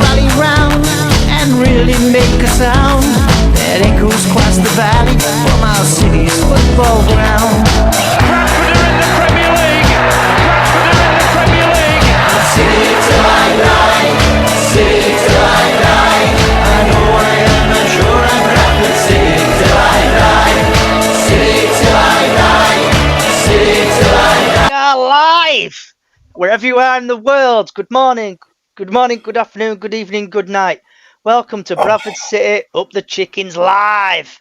rally round and really make a sound that echoes across the valley from our city's football ground. Bradford are in the Premier League. Bradford are in the Premier League. City till I die, city till I die. I know I am not sure I'm Bradford City till I die, city till I die, city till I die. We are live! Wherever you are in the world, good morning, good afternoon, good evening, good night. Welcome to Bradford City Up the Chickens Live.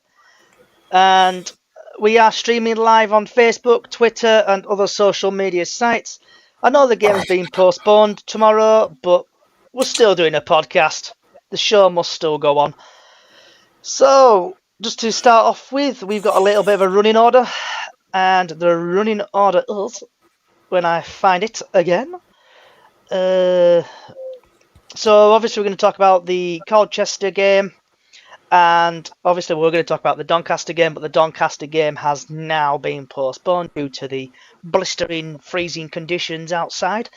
And we are streaming live on Facebook, Twitter, and other social media sites. I know the game's been postponed tomorrow, but we're still doing a podcast. The show must still go on. So, just to start off with, we've got a little bit of a running order. And the running order is, when I find it again. So obviously we're going to talk about the Colchester game, and obviously we're going to talk about the Doncaster game, but the Doncaster game has now been postponed due to the blistering, freezing conditions outside.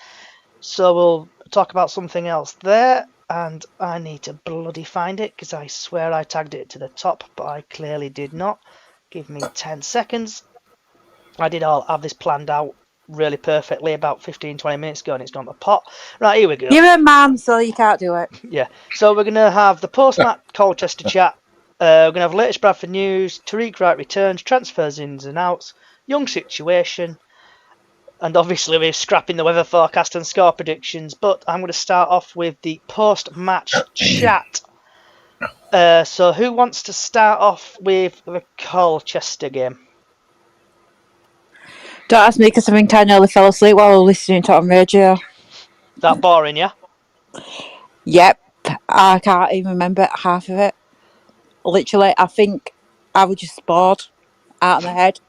So we'll talk about something else there, and I need to bloody find it because I swear I tagged it to the top, but I clearly did not. Give me 10 seconds. I did all have this planned out really perfectly about 15-20 minutes ago, and it's gone to pot. Right, here we go. You're a man, so you can't do it. Yeah, so we're going to have the post-match Colchester chat. We're going to have latest Bradford news, Tariq Wright returns, transfers ins and outs, young situation, and obviously we're scrapping the weather forecast and score predictions. But I'm going to start off with the post-match chat. So who wants to start off with the Colchester game? Don't ask me because I think I nearly fell asleep while I was listening to it on radio. That boring, yeah? Yep, I can't even remember half of it. Literally, I think I was just bored out of my head.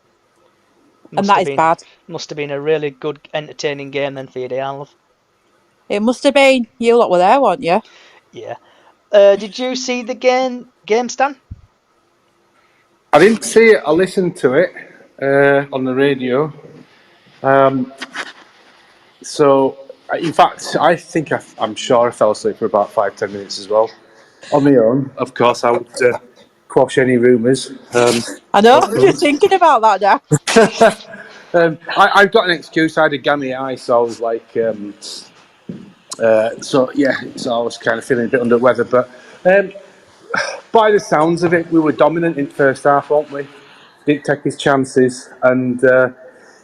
And that is bad. Must have been a really good, entertaining game then for you, Dejan, love. It must have been. You lot were there, weren't you? Yeah. Did you see the game, Stan? I didn't see it. I listened to it on the radio. So, in fact, I think I'm sure I fell asleep for about 5-10 minutes as well. On my own, of course, I would quash any rumours. I know, I'm just thinking about that now. I've got an excuse. I had a gammy eye, so I was like... so I was kind of feeling a bit under the weather. But by the sounds of it, we were dominant in the first half, weren't we? Didn't take his chances, and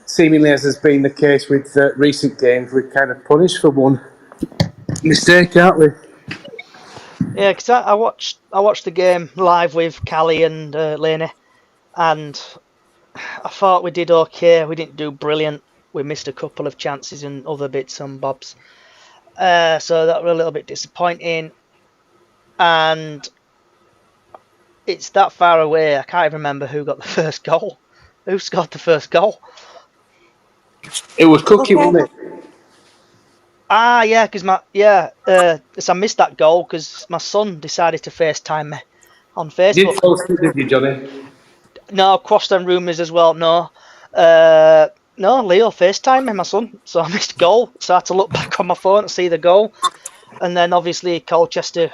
seemingly, as has been the case with recent games, we're kind of punished for one mistake, aren't we? Yeah, because I watched the game live with Callie and Laney, and I thought we did okay. We didn't do brilliant. We missed a couple of chances and other bits and bobs. So that was a little bit disappointing. And it's that far away, I can't even remember who got the first goal. Who scored the first goal? It was Cookie, wasn't it? Ah, yeah, because I missed that goal because my son decided to FaceTime me on Facebook. You didn't post it, did you, Johnny? No, crossed them rumours as well. No, Leo FaceTime me, my son. So I missed a goal. So I had to look back on my phone to see the goal, and then obviously Colchester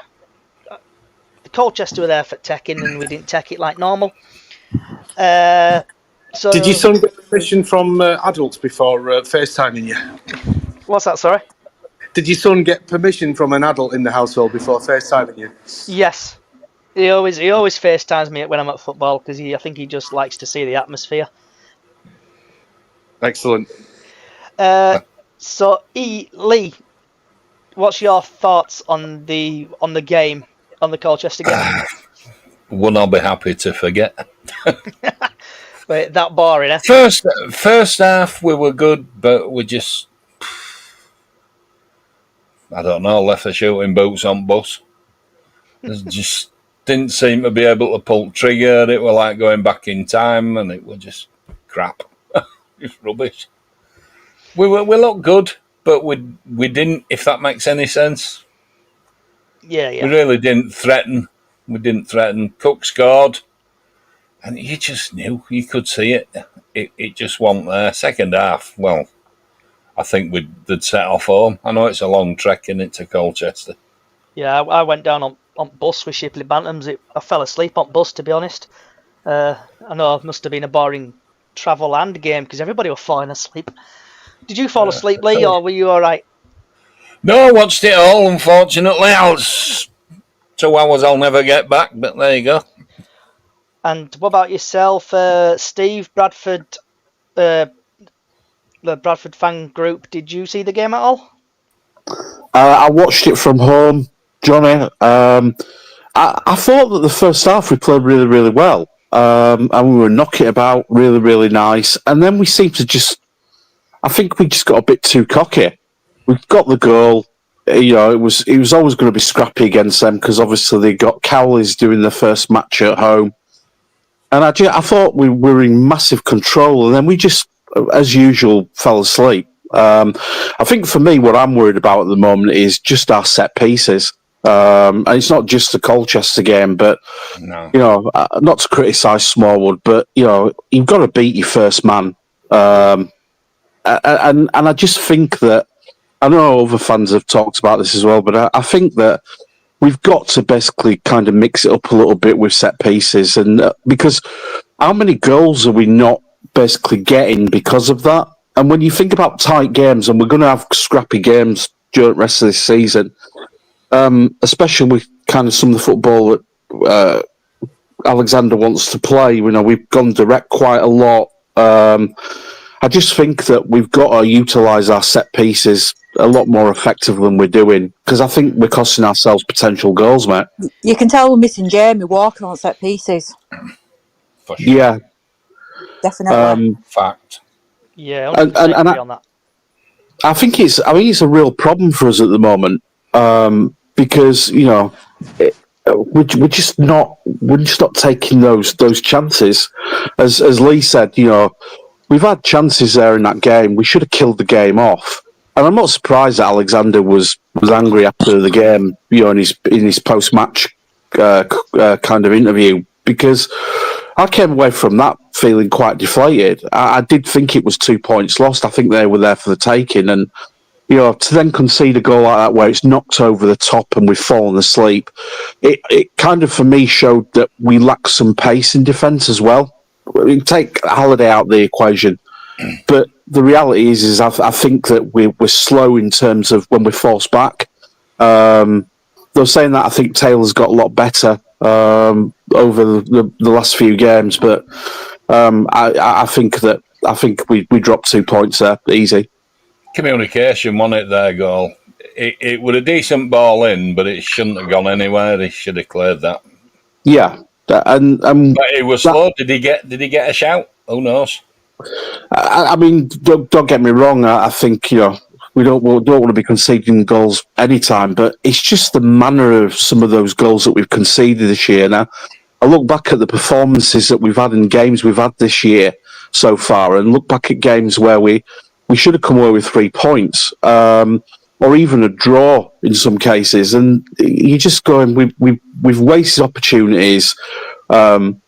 were there for teching, and we didn't tech it like normal. So did your son get permission from adults before FaceTiming you? What's that? Sorry. Did your son get permission from an adult in the household before FaceTiming you? Yes. He always FaceTimes me when I'm at football because I think he just likes to see the atmosphere. Excellent. So Lee, what's your thoughts on the game, on the Colchester game? One I'll be happy to forget. Wait, that boring, eh? First half we were good, but we just, I don't know, left the shooting boots on bus. Just didn't seem to be able to pull trigger. It was like going back in time, and it was just crap, just rubbish. We looked good, but we didn't. If that makes any sense. Yeah. We really didn't threaten. We didn't threaten. Cook scored, and you just knew, you could see it. It just wasn't there. Second half, well, I think they'd set off home. I know it's a long trek in it to Colchester, Yeah, I went down on bus with Shipley Bantams. I fell asleep on bus, to be honest. I know it must have been a boring travel and game because everybody was falling asleep. Did you fall asleep, Lee, or were you all right? No, I watched it all, unfortunately. I was 2 hours I'll never get back, but there you go. And what about yourself, Steve? The Bradford fan group. Did you see the game at all? I watched it from home, Johnny. I thought that the first half we played really, really well. And we were knocking it about really, really nice. And then we seemed to I think we just got a bit too cocky. We got the goal. It was always going to be scrappy against them because obviously they got Cowleys doing their first match at home. And I thought we were in massive control. And then we just, as usual, fell asleep. I think for me, what I'm worried about at the moment is just our set pieces. And it's not just the Colchester game, but No. not to criticise Smallwood, but you've got to beat your first man. And I just think that I know other fans have talked about this as well, but I think that we've got to basically kind of mix it up a little bit with set pieces, and because how many goals are we not basically getting because of that? And when you think about tight games, and we're going to have scrappy games during the rest of this season, especially with kind of some of the football that Alexander wants to play. We've gone direct quite a lot. I just think that we've got to utilise our set pieces a lot more effective than we're doing, because I think we're costing ourselves potential goals, mate. You can tell we're missing Jamie Walker on set pieces. For sure. Yeah, Definitely. Fact. Yeah, 100% agree on that. I think it's a real problem for us at the moment, because we're just not taking those chances. As Lee said, we've had chances there in that game. We should have killed the game off. And I'm not surprised that Alexander was angry after the game, in his post match kind of interview, because I came away from that feeling quite deflated. I did think it was 2 points lost. I think they were there for the taking, and to then concede a goal like that where it's knocked over the top and we've fallen asleep, it kind of for me showed that we lack some pace in defence as well. We take Halliday out of the equation, but the reality is I think that we're slow in terms of when we're forced back. Though saying that, I think Taylor's got a lot better over the last few games, but I think we dropped 2 points there, easy. Communication won it there, goal. It was a decent ball in, but it shouldn't have gone anywhere. He should have cleared that. Yeah, and but it was slow. Did he get a shout? Who knows? I mean, don't get me wrong. I think we don't want to be conceding goals anytime, but it's just the manner of some of those goals that we've conceded this year. Now, I look back at the performances that we've had in games we've had this year so far, and look back at games where we should have come away with 3 points, or even a draw in some cases, and you're just going, we've wasted opportunities.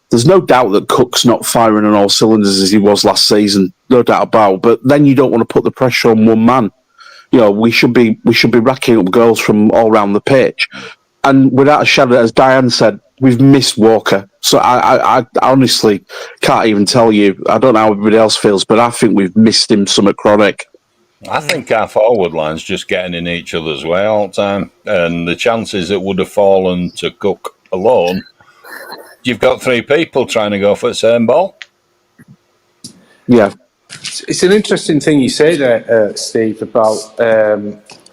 There's no doubt that Cook's not firing on all cylinders as he was last season, no doubt about. But then you don't want to put the pressure on one man. We should be racking up goals from all around the pitch. And without a shadow, as Diane said, we've missed Walker. So I honestly can't even tell you. I don't know how everybody else feels, but I think we've missed him somewhat chronic. I think our forward line's just getting in each other's way all the time. And the chances that would have fallen to Cook alone, you've got 3 people trying to go for the same ball. Yeah. It's an interesting thing you say there, Steve, about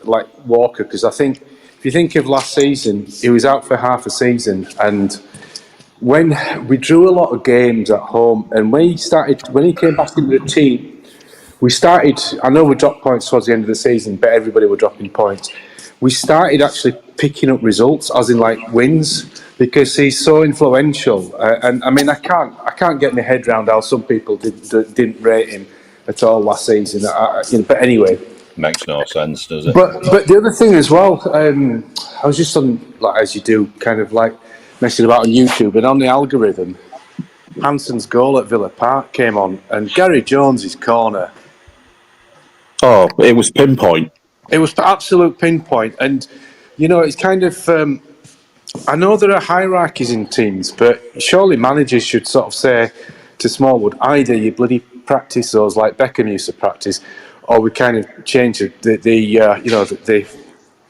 like Walker, because I think if you think of last season, he was out for half a season, and when we drew a lot of games at home, and when he came back into the team, we started. I know we dropped points towards the end of the season, but everybody were dropping points. We started actually picking up results, as in like wins, because he's so influential. And I mean, I can't get my head around how some people didn't rate him at all last season. But anyway, makes no sense, does it? But the other thing as well, I was just on, like as you do, kind of like messing about on YouTube, and on the algorithm, Hanson's goal at Villa Park came on, and Gary Jones's corner. Oh, it was pinpoint. It was absolute pinpoint, and You know, it's kind of. I know there are hierarchies in teams, but surely managers should sort of say to Smallwood, either you bloody practice those like Beckham used to practice, or we kind of change the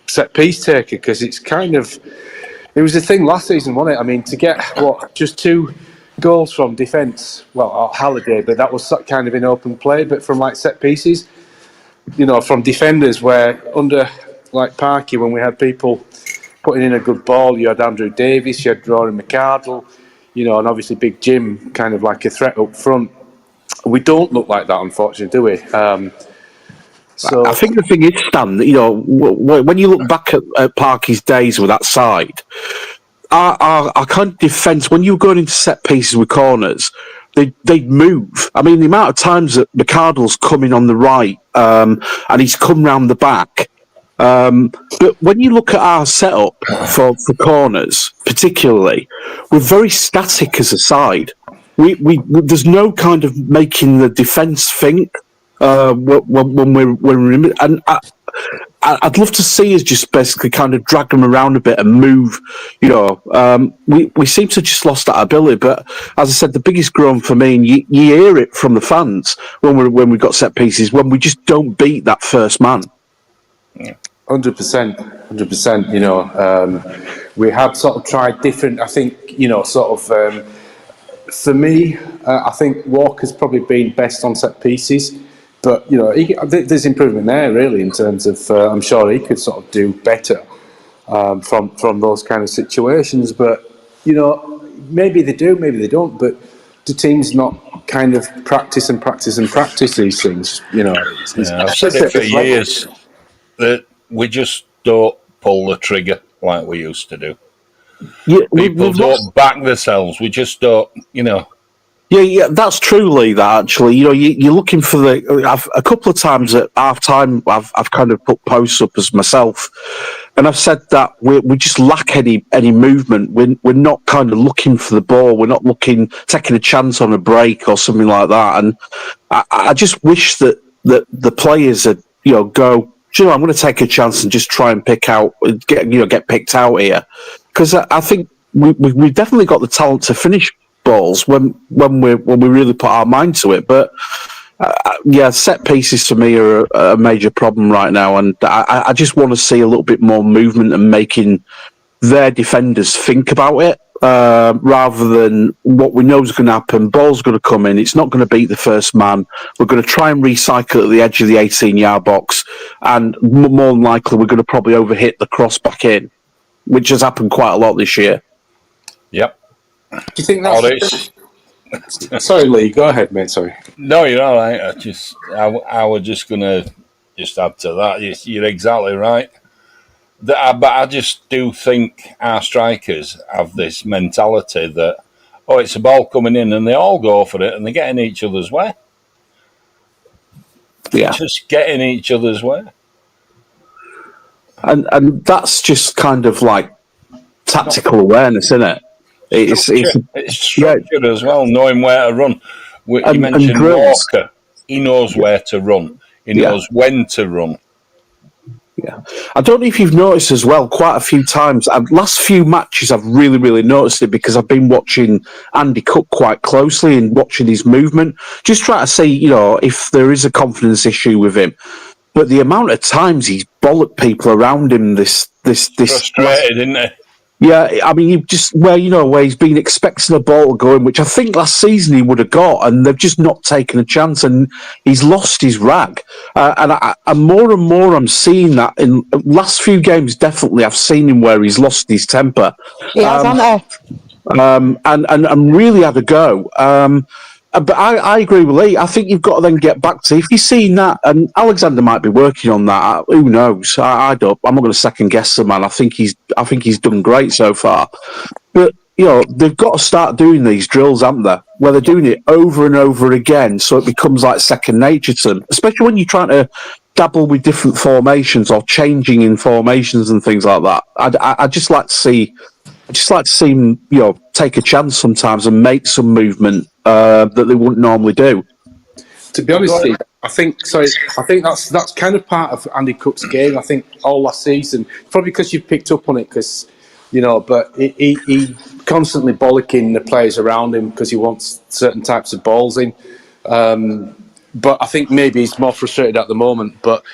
set piece taker, because it's kind of. It was the thing last season, wasn't it? I mean, to get just 2 goals from defence. Well, Halliday, but that was kind of in open play. But from like set pieces, from defenders, where under like Parky, when we had people putting in a good ball, you had Andrew Davis, you had Rory McArdle, and obviously Big Jim, kind of like a threat up front. We don't look like that, unfortunately, do we? So I think the thing is, Stan, when you look back at Parky's days with that side, our kind of defence, when you were going into set pieces with corners, they'd move. I mean, the amount of times that McArdle's come in on the right and he's come round the back. But when you look at our setup for corners, particularly, we're very static as a side. We there's no kind of making the defence think when we're in, and I'd love to see us just basically kind of drag them around a bit and move. We seem to have just lost that ability. But as I said, the biggest groan for me, and you hear it from the fans when we've got set pieces, when we just don't beat that first man. 100%. We have sort of tried different. I think for me, I think Walker's probably been best on set pieces, but there's improvement there really in terms of. I'm sure he could sort of do better from those kind of situations. But maybe they do, maybe they don't. But the team's not kind of practice these things. I've said it for years that we just don't pull the trigger like we used to do. Yeah, People don't back themselves. We just don't, Yeah, that's true, Lee. That actually, you're looking for a couple of times at half time. I've kind of put posts up as myself, and I've said that we just lack any movement. We're not kind of looking for the ball. We're not taking a chance on a break or something like that. And I just wish that the players had go. I'm going to take a chance and just try and get picked out here, because I think we've definitely got the talent to finish balls when we really put our mind to it. But set pieces for me are a major problem right now, and I just want to see a little bit more movement and making their defenders think about it rather than what we know is going to happen. Ball's going to come in. It's not going to beat the first man. We're going to try and recycle at the edge of the 18-yard box, and more than likely we're going to probably overhit the cross back in, which has happened quite a lot this year. Yep. Do you think that's... Sorry, Lee, go ahead, mate, sorry. No, you're all right. I was just going to just add to that. You're exactly right. But I just do think our strikers have this mentality that, it's a ball coming in, and they all go for it, and they get in each other's way. Yeah. Just get in each other's way. And that's just kind of like tactical awareness, isn't it? It's structure as well, knowing where to run. You mentioned Walker. He knows where to run. He knows when to run. Yeah, I don't know if you've noticed as well. Quite a few times, last few matches, I've really, really noticed it because I've been watching Andy Cook quite closely and watching his movement, just trying to see, if there is a confidence issue with him. But the amount of times he's bollocked people around him, this frustrated, isn't he? Yeah, I mean, where he's been expecting a ball to go in, which I think last season he would have got, and they've just not taken a chance, and he's lost his rag. And more I'm seeing that in last few games. Definitely, I've seen him where he's lost his temper. He has, hasn't he? And really had a go. But I agree with Lee. I think you've got to then get back to, if you've seen that, and Alexander might be working on that. Who knows? I don't. I'm not going to second guess the man. I think he's done great so far. But they've got to start doing these drills, haven't they? Where they're doing it over and over again, so it becomes like second nature to them. Especially when you're trying to dabble with different formations or changing in formations and things like that. I just like to see. I just like to see him, take a chance sometimes and make some movement that they wouldn't normally do. To be honest, Steve, I think that's kind of part of Andy Cook's game. I think all last season, probably because you've picked up on it, because but he constantly bollocking the players around him because he wants certain types of balls in. But I think maybe he's more frustrated at the moment. But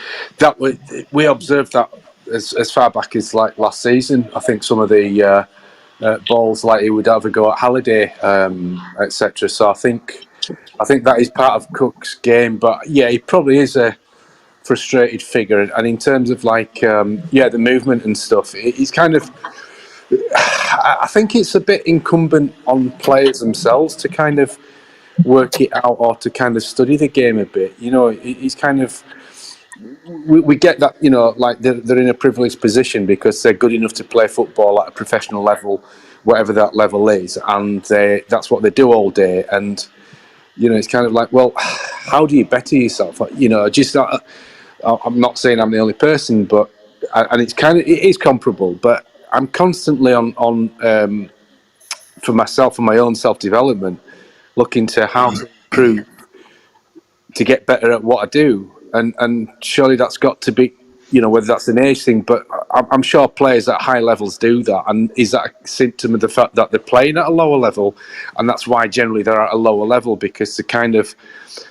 we observed that as far back as like last season. I think some of the balls like he would have a go at Halliday, etc. So I think that is part of Cook's game. But yeah, he probably is a frustrated figure. And in terms of like the movement and stuff, he's kind of. I think it's a bit incumbent on players themselves to kind of work it out or to kind of study the game a bit. He's kind of. We get that, like they're in a privileged position because they're good enough to play football at a professional level, whatever that level is, and that's what they do all day. And it's kind of like, well, how do you better yourself? I'm not saying I'm the only person, but and it is comparable, but I'm constantly on for myself and my own self development, looking to how to improve to get better at what I do, and surely that's got to be, whether that's an age thing, but I'm sure players at high levels do that, and is that a symptom of the fact that they're playing at a lower level, and that's why generally they're at a lower level because they're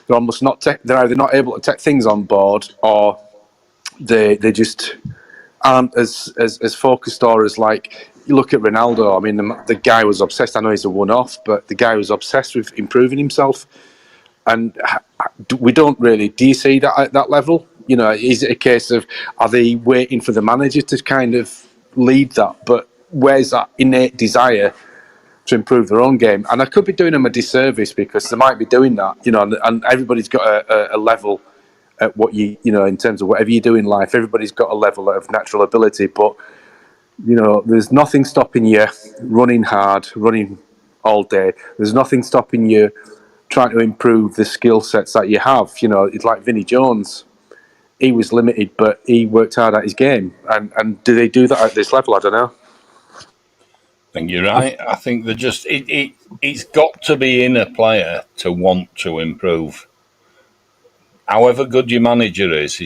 almost not they're either not able to take things on board, or they just aren't as focused, or as like you look at Ronaldo. I mean, the guy was obsessed. I know he's a one-off, but the guy was obsessed with improving himself. And we don't really. Do you see that at that level? Is it a case of, are they waiting for the manager to kind of lead that? But where's that innate desire to improve their own game? And I could be doing them a disservice because they might be doing that, and everybody's got a level at what in terms of whatever you do in life. Everybody's got a level of natural ability, but there's nothing stopping you running hard, running all day. There's nothing stopping you trying to improve the skill sets that you have. It's like Vinnie Jones. He was limited, but he worked hard at his game. And do they do that at this level? I don't know. I think you're right. I think they're just it's got to be in a player to want to improve. However good your manager is,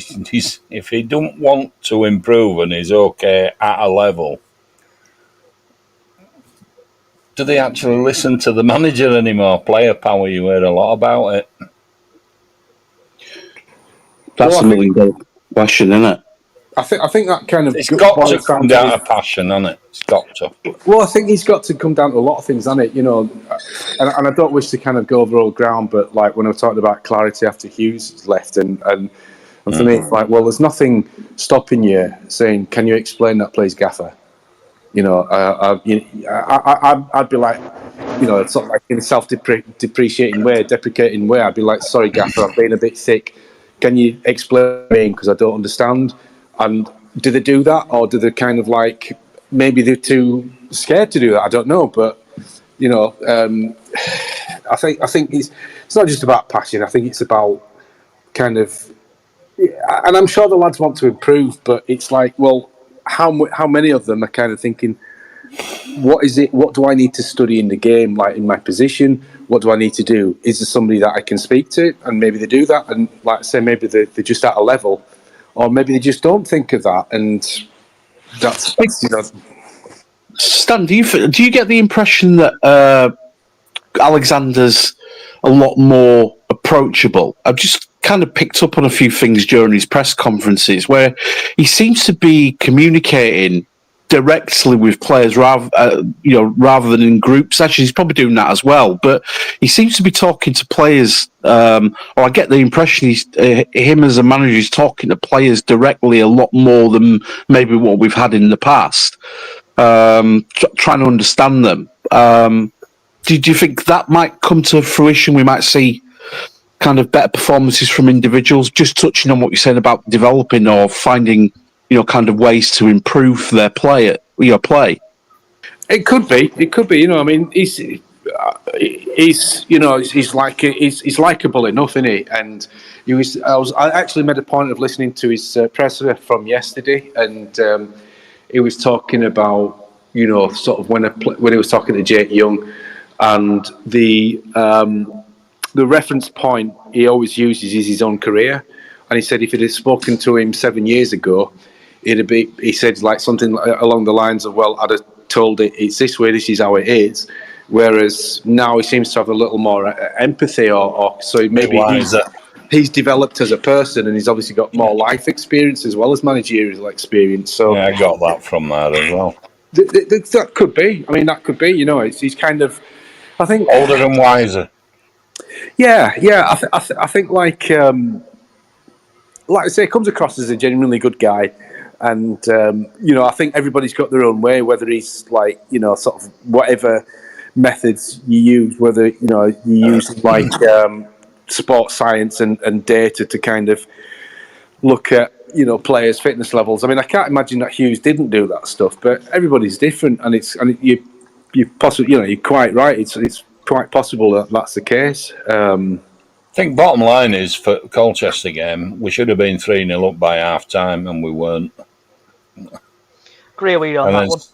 if he don't want to improve and is okay at a level, do they actually listen to the manager anymore? Player power, you hear a lot about it. That's a million-dollar question, isn't it? I think that kind of it's got to come down to passion, hasn't it? It's got to. Well, I think he's got to come down to a lot of things, hasn't it? And I don't wish to kind of go over old ground, but like when I was talking about clarity after Hughes left, and for me, it's like, well, there's nothing stopping you saying, "Can you explain that, please, Gaffer?" I'd be like, sort of like in a self-depreciating way, deprecating way. I'd be like, "Sorry, Gaffer, I've been a bit thick. Can you explain because I don't understand?" And do they do that, or do they kind of like maybe they're too scared to do that? I don't know, but I think it's not just about passion. I think it's about kind of, and I'm sure the lads want to improve, but it's like, well, how many of them are kind of thinking, what is it? What do I need to study in the game? Like in my position, what do I need to do? Is there somebody that I can speak to? And maybe they do that, and like I say, maybe they're just at a level, or maybe they just don't think of that, and that's Stan, do you get the impression that Alexander's a lot more approachable? I've just kind of picked up on a few things during his press conferences where he seems to be communicating directly with players rather than in groups. Actually, he's probably doing that as well, but he seems to be talking to players, or I get the impression him as a manager is talking to players directly a lot more than maybe what we've had in the past, trying to understand them. Do you think that might come to fruition? We might see kind of better performances from individuals, just touching on what you're saying about developing or finding, kind of ways to improve their play. It could be. I mean, he's likable enough, isn't he? And I actually made a point of listening to his presser from yesterday, and he was talking about, sort of when he was talking to Jake Young, and the the reference point he always uses is his own career. And he said if he'd have spoken to him 7 years ago, he said like something along the lines of, well, I'd have told it, it's this way, this is how it is. Whereas now he seems to have a little more empathy, or so maybe he's developed as a person, and he's obviously got more life experience as well as managerial experience. So yeah, I got that from that as well. that could be. I mean, that could be. You know, he's kind of, I think, Older and wiser. yeah. I think like I say, comes across as a genuinely good guy. And, I think everybody's got their own way, whether he's like, sort of whatever methods you use, whether, you use like sports science and data to kind of look at, players' fitness levels. I mean, I can't imagine that Hughes didn't do that stuff, but everybody's different. And you possibly, you're quite right. It's quite possible that that's the case. I think bottom line is for Colchester game, we should have been 3-0 up by half time, and we weren't. Agree with you on that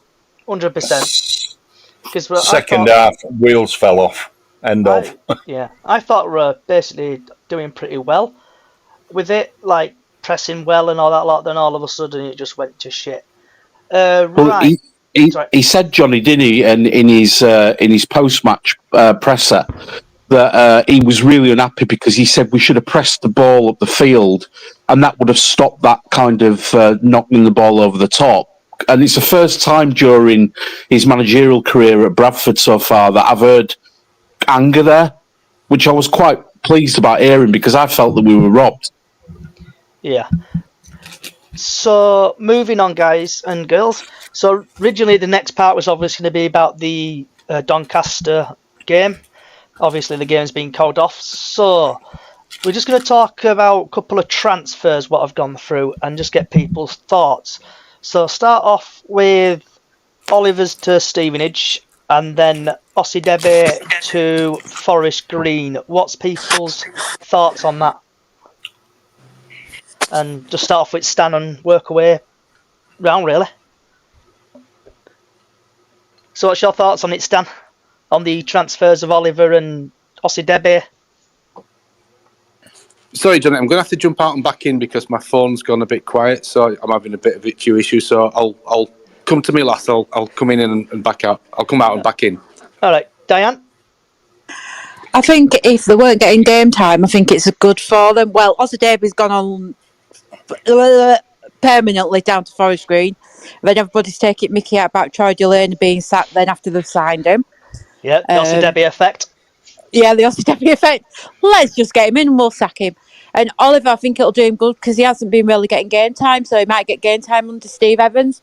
one, 100%. Because second half, wheels fell off. End of. Yeah, I thought we were basically doing pretty well with it, like pressing well and all that lot. Then all of a sudden, it just went to shit. Right. He said, Johnny, didn't he, and in his post-match presser, that he was really unhappy because he said we should have pressed the ball up the field, and that would have stopped that kind of knocking the ball over the top. And it's the first time during his managerial career at Bradford so far that I've heard anger there, which I was quite pleased about hearing because I felt that we were robbed. Yeah. So, moving on, guys and girls. So, originally the next part was obviously going to be about the Doncaster game. Obviously, the game's been called off. So, we're just going to talk about a couple of transfers, what I've gone through, and just get people's thoughts. So, start off with Oliver's to Stevenage, and then Osidebe to Forest Green. What's people's thoughts on that? And just start off with Stan and work away round, really. So what's your thoughts on it, Stan? On the transfers of Oliver and Osidebe? Sorry, John, I'm going to have to jump out and back in because my phone's gone a bit quiet, so I'm having a bit of a queue issue. So I'll come to me last. I'll come in and back out. I'll come out and back in. All right, Diane? I think if they weren't getting game time, I think it's good for them. Well, Ozidebe's gone on permanently down to Forest Green. Then everybody's taking Mickey out about Troy Delaney being sacked then after they've signed him. Yeah, the Osidebe effect. Yeah, the Osidebe effect. Let's just get him in and we'll sack him. And Oliver, I think it'll do him good because he hasn't been really getting game time, so he might get game time under Steve Evans.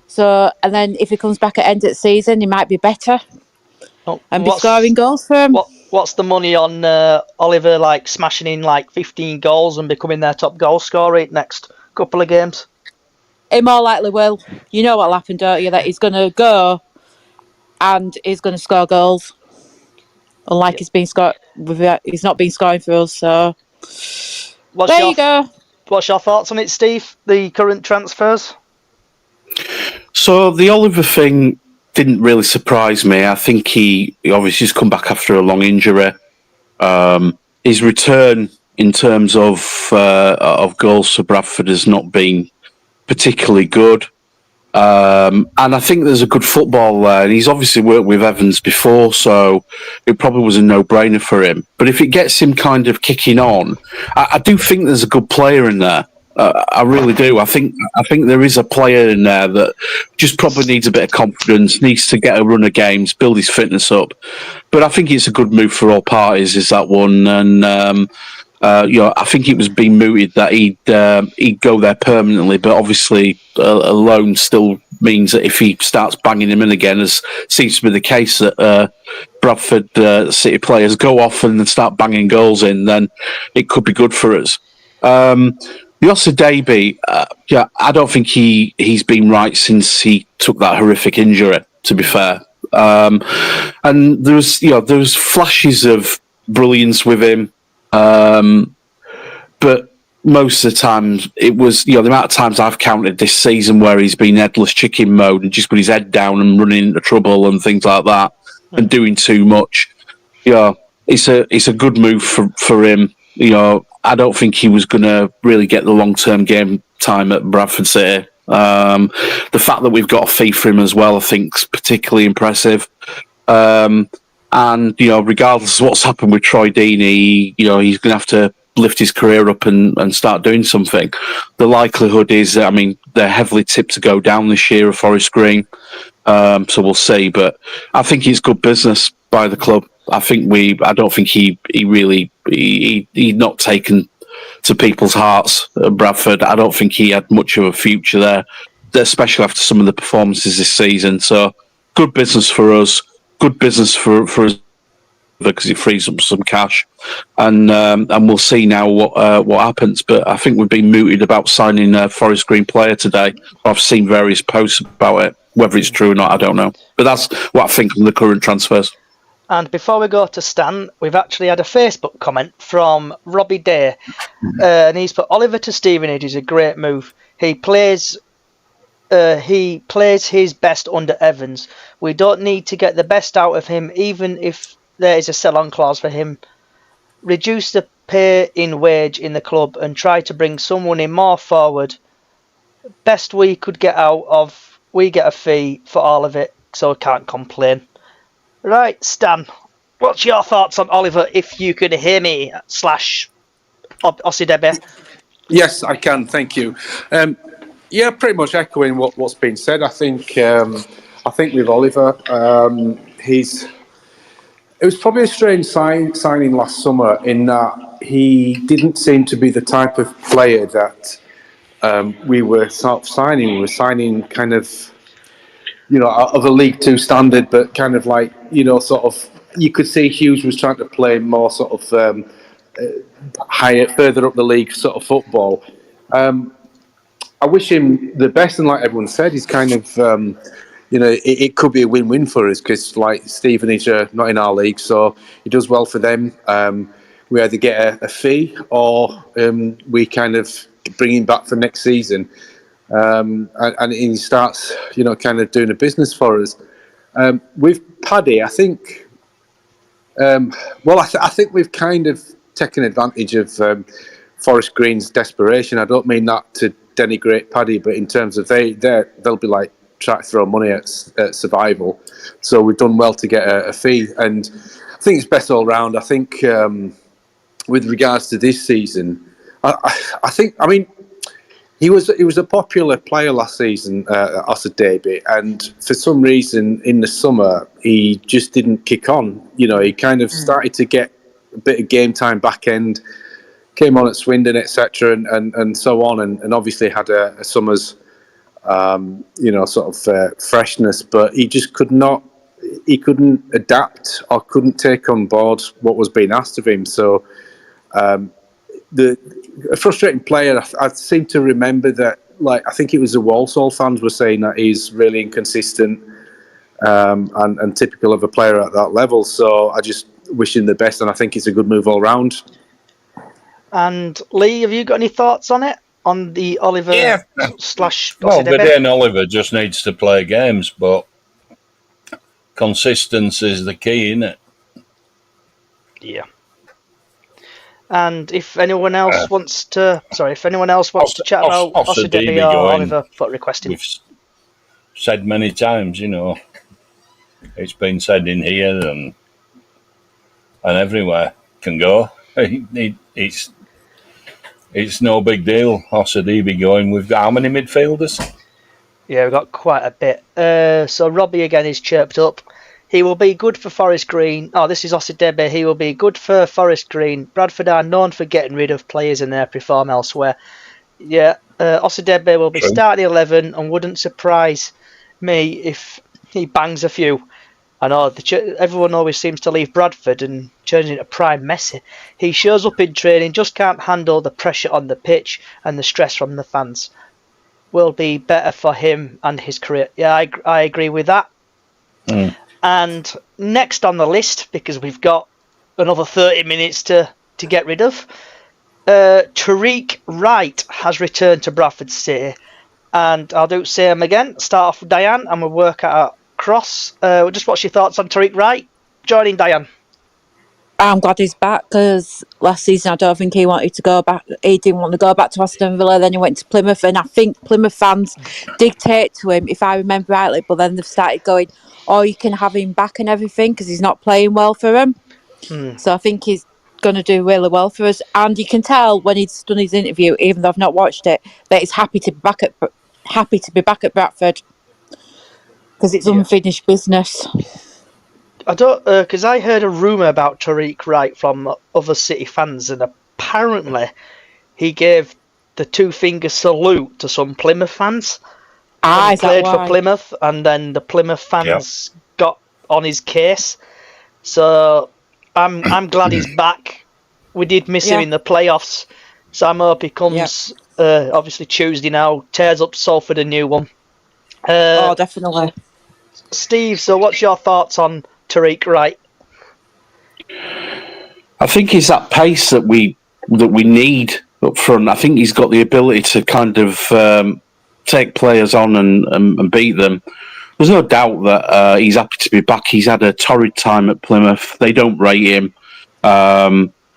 So, and then if he comes back at end of the season, he might be better and be scoring goals for him. What's the money on Oliver like smashing in like 15 goals and becoming their top goal scorer next couple of games? He more likely will. You know what'll happen, don't you? That he's going to go and he's going to score goals. Unlike he's not been scoring for us. So there you go. What's your thoughts on it, Steve? The current transfers? So the Oliver thing didn't really surprise me. I think he obviously has come back after a long injury. His return in terms of goals for Bradford has not been particularly good. And I think there's a good football there. And he's obviously worked with Evans before, so it probably was a no-brainer for him. But if it gets him kind of kicking on, I do think there's a good player in there. I really do. I think there is a player in there that just probably needs a bit of confidence, needs to get a run of games, build his fitness up. But I think it's a good move for all parties, is that one. And I think it was being mooted that he'd go there permanently, but obviously a loan still means that if he starts banging him in again, as seems to be the case that Bradford City players go off and start banging goals in, then it could be good for us. Yossa Davey, I don't think he's been right since he took that horrific injury, to be fair. And there was flashes of brilliance with him. But most of the time it was, the amount of times I've counted this season where he's been headless chicken mode and just put his head down and running into trouble and things like that and doing too much. it's a good move for him. I don't think he was going to really get the long-term game time at Bradford City. The fact that we've got a fee for him as well, I think, is particularly impressive. And regardless of what's happened with Troy Deeney, he's going to have to lift his career up and start doing something. The likelihood is, they're heavily tipped to go down this year at Forest Green. So we'll see, but I think it's good business by the club. I don't think he's not taken to people's hearts at Bradford. I don't think he had much of a future there, especially after some of the performances this season. So good business for us, good business for us because it frees up some cash, and we'll see now what happens. But I think we've been mooted about signing a Forest Green player today. I've seen various posts about it. Whether it's true or not, I don't know. But that's what I think on the current transfers. And before we go to Stan, we've actually had a Facebook comment from Robbie Day, and he's put Oliver to Stevenage is a great move. He plays his best under Evans. We don't need to get the best out of him, even if there is a sell-on clause for him. Reduce the pay in wage in the club and try to bring someone in more forward. Best we could get out of. We get a fee for all of it, so I can't complain. Right, Stan, what's your thoughts on Oliver, if you can hear me, / Ossie Debbie? Yes, I can. Thank you. Yeah, pretty much echoing what's been said. I think with Oliver, it was probably a strange signing last summer in that he didn't seem to be the type of player that we were sort of signing. We were signing kind of, of a League Two standard, but kind of like, sort of, you could see Hughes was trying to play more sort of higher, further up the league sort of football. I wish him the best, and like everyone said, he's kind of, it could be a win-win for us because, like, Stevenage are not in our league, so he does well for them. We either get a fee or we kind of bring him back for next season, and he starts, kind of doing a business for us. With Paddy, I think, I think we've kind of taken advantage of Forest Green's desperation. I don't mean that to denigrate Paddy, but in terms of they'll be like trying to throw money at survival. So we've done well to get a fee, and I think it's best all round. I think with regards to this season, I mean, he was a popular player last season at Ossie, and for some reason in the summer he just didn't kick on. He kind of started to get a bit of game time back end, came on at Swindon, etc., and so on, and obviously had a summer's sort of freshness, but he just he couldn't adapt or couldn't take on board what was being asked of him. So a frustrating player. I seem to remember that, like, I think it was the Walsall fans were saying that he's really inconsistent and typical of a player at that level. So I just wish him the best, and I think it's a good move all round. And Lee, have you got any thoughts on it? On the Oliver / Gideon Oliver just needs to play games, but consistency is the key, isn't it? Yeah. And if anyone else wants to chat about Ossie Debbie or Oliver, put requesting. We've said many times, it's been said in here and everywhere. Can go. It's no big deal. Ossie going. We've got how many midfielders? Yeah, we've got quite a bit. So Robbie again is chirped up. He will be good for Forest Green. Oh, this is Ossie Debbie. He will be good for Forest Green. Bradford are known for getting rid of players and they perform elsewhere. Yeah, Ossie Debbie will be starting 11 and wouldn't surprise me if he bangs a few. I know everyone always seems to leave Bradford and turns into prime Messi. He shows up in training, just can't handle the pressure on the pitch and the stress from the fans. Will be better for him and his career. Yeah, I agree with that. Mm. And next on the list, because we've got another 30 minutes to get rid of, Tariq Wright has returned to Bradford City. And I'll do same again. Start off with Diane and we'll work out across. Just what's your thoughts on Tariq Wright? Joining Diane. I'm glad he's back because last season I don't think he wanted to go back. He didn't want to go back to Aston Villa. Then he went to Plymouth, and I think Plymouth fans dictate to him, if I remember rightly. But then they've started going, "Oh, you can have him back and everything," because he's not playing well for him. So I think he's going to do really well for us. And you can tell when he's done his interview, even though I've not watched it, that he's happy to be back at Bradford because it's unfinished business. I don't, because I heard a rumour about Tariq Wright from other City fans, and apparently he gave the two-finger salute to some Plymouth fans when he Is that played for why? Plymouth, and then the Plymouth fans got on his case. So I'm glad he's back. We did miss him in the playoffs, so I hope he comes. Obviously Tuesday now, tears up Salford a new one. Oh, definitely. Steve, so what's your thoughts on Tariq Wright? I think it's that pace that we need up front. I think he's got the ability to kind of take players on and beat them. There's no doubt that he's happy to be back. He's had a torrid time at Plymouth. They don't rate him.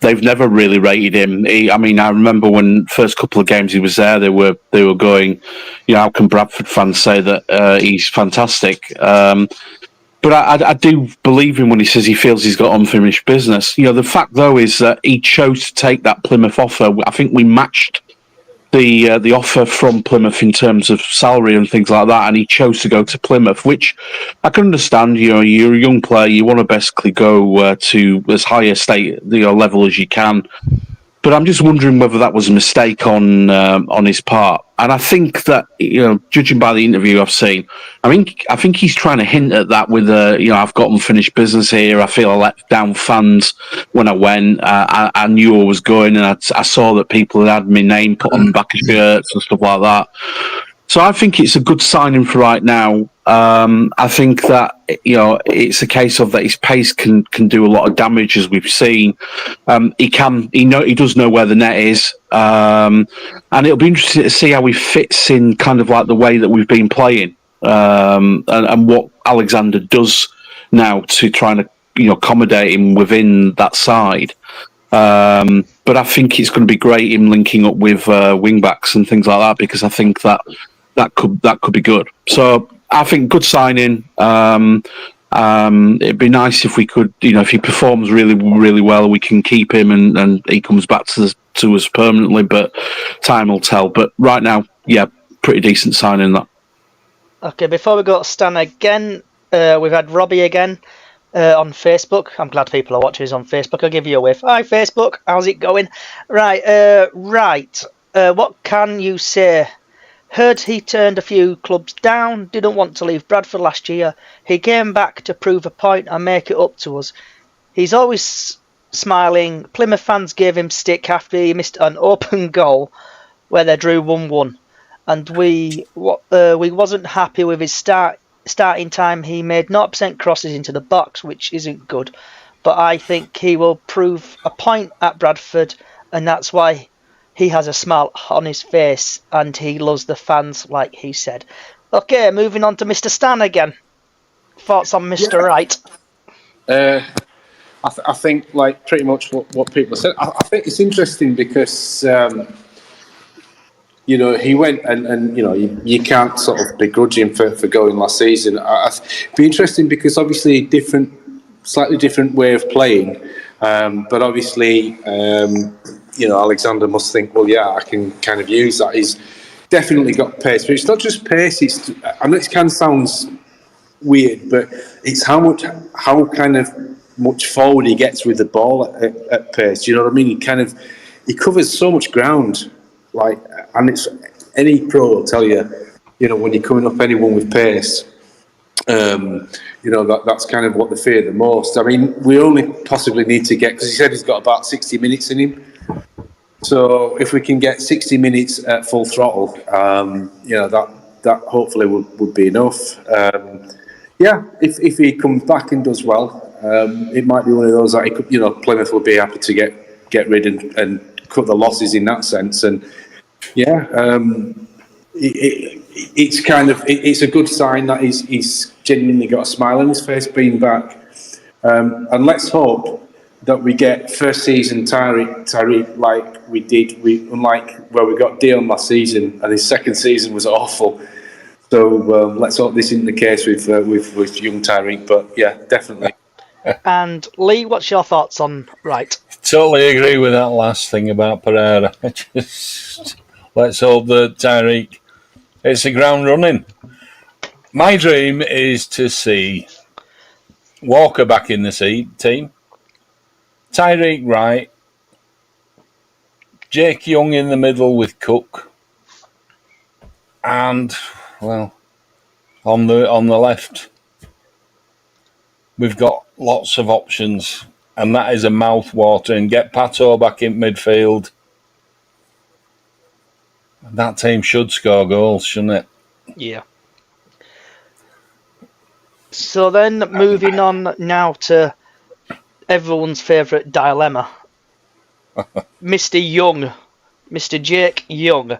They've never really rated him. I remember when first couple of games he was there, they were going, how can Bradford fans say that he's fantastic? But I do believe him when he says he feels he's got unfinished business. The fact, though, is that he chose to take that Plymouth offer. I think we matched the offer from Plymouth in terms of salary and things like that, and he chose to go to Plymouth, which I can understand. You're a young player, you want to basically go to as high a level as you can. But I'm just wondering whether that was a mistake on his part. And I think that, judging by the interview I've seen, I think he's trying to hint at that with I've got unfinished business here. I feel I let down fans when I went. I knew I was going, and I saw that people had my name put on the back of shirts and stuff like that. So I think it's a good signing for right now. I think that it's a case of that his pace can do a lot of damage, as we've seen. He does know where the net is, and it'll be interesting to see how he fits in kind of like the way that we've been playing, and what Alexander does now to try and accommodate him within that side. But I think it's going to be great him linking up with wing backs and things like that, because I think that could be good. So I think good signing. It'd be nice if we could, if he performs really, really well, we can keep him and he comes back to us permanently. But time will tell. But right now, pretty decent signing that. Okay, before we go to Stan again, we've had Robbie again on Facebook. I'm glad people are watching us on Facebook. I'll give you a wave. Hi, Facebook. How's it going? Right. What can you say? Heard he turned a few clubs down, didn't want to leave Bradford last year. He came back to prove a point and make it up to us. He's always smiling. Plymouth fans gave him stick after he missed an open goal where they drew 1-1. And we wasn't happy with his starting time. He made 0% crosses into the box, which isn't good. But I think he will prove a point at Bradford, and that's why he has a smile on his face and he loves the fans, like he said. Okay, moving on to Mr. Stan again. Thoughts on Mr. Wright? I think, like, pretty much what people said. I think it's interesting because, he went and you can't sort of begrudge him for going last season. It'd be interesting because obviously slightly different way of playing. But obviously, Alexander must think, well, yeah, I can kind of use that. He's definitely got pace, but it's not just pace. I know it kind of sounds weird, but it's how kind of much forward he gets with the ball at pace. Do you know what I mean? He covers so much ground, and it's any pro will tell you, when you're coming up anyone with pace. That's kind of what they fear the most. I mean, we only possibly need to get, because he said he's got about 60 minutes in him. So if we can get 60 minutes at full throttle, that hopefully would be enough. If he comes back and does well, it might be one of those that he could, Plymouth will be happy to get rid and cut the losses in that sense. And it's a good sign that he's genuinely got a smile on his face being back, and let's hope that we get first season Tyreek like we did. Unlike where we got Dion last season, and his second season was awful. So let's hope this isn't the case with young Tyreek. But yeah, definitely. And Lee, what's your thoughts on Wright? Totally agree with that last thing about Pereira. Just let's hope that Tyreek hits the ground running. My dream is to see Walker back in the team, Tyreek Wright, Jake Young in the middle with Cook, and well, on the left, we've got lots of options, and that is a mouth-watering. Get Pato back in midfield. That team should score goals, shouldn't it? Yeah. So then, moving on now to everyone's favourite dilemma. Mr. Young. Mr. Jake Young.